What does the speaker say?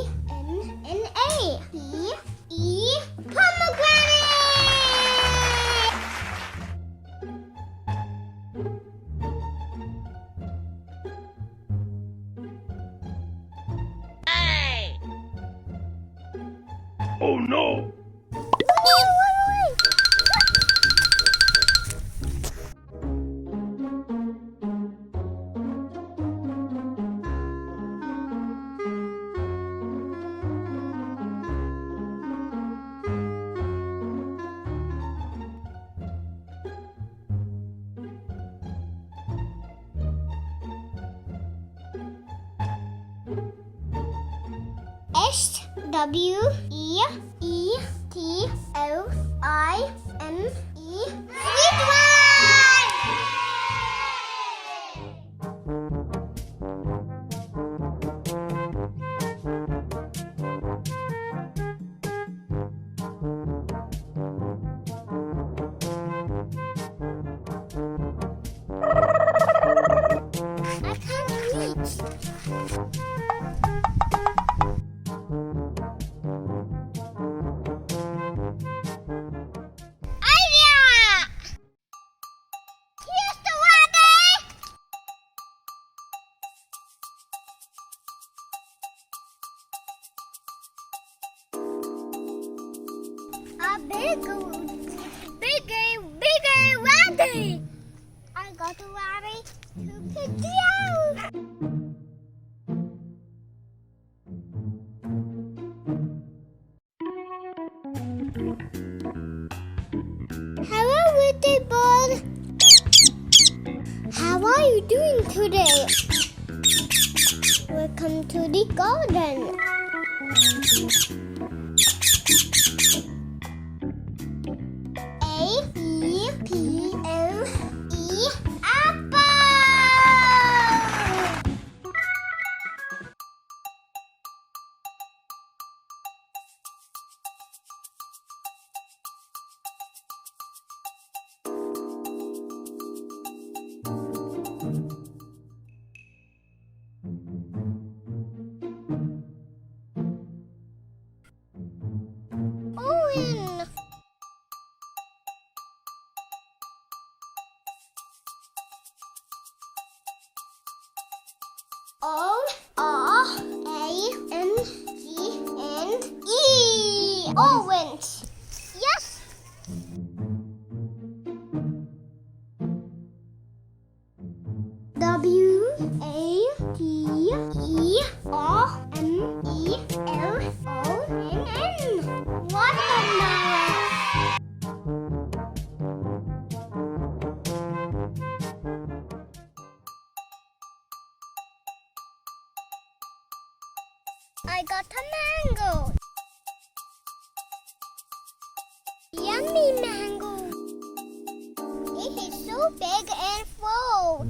P-N-N-A. P-E. Pomegranate! Oh no! Sweetwine! I can't reach. Idea! Here's the water! A bigger water! I got a water to pick it out! Hello, little bird. How are you doing today? Welcome to the garden. A-E-P-L-E apple. Owen. O-R-A-N-G-N-E. Orange. Yes. W-A-T-E-R-M-E-L-O-N-N. Watermelon. I got a mango. Yummy mango. It is so big and full.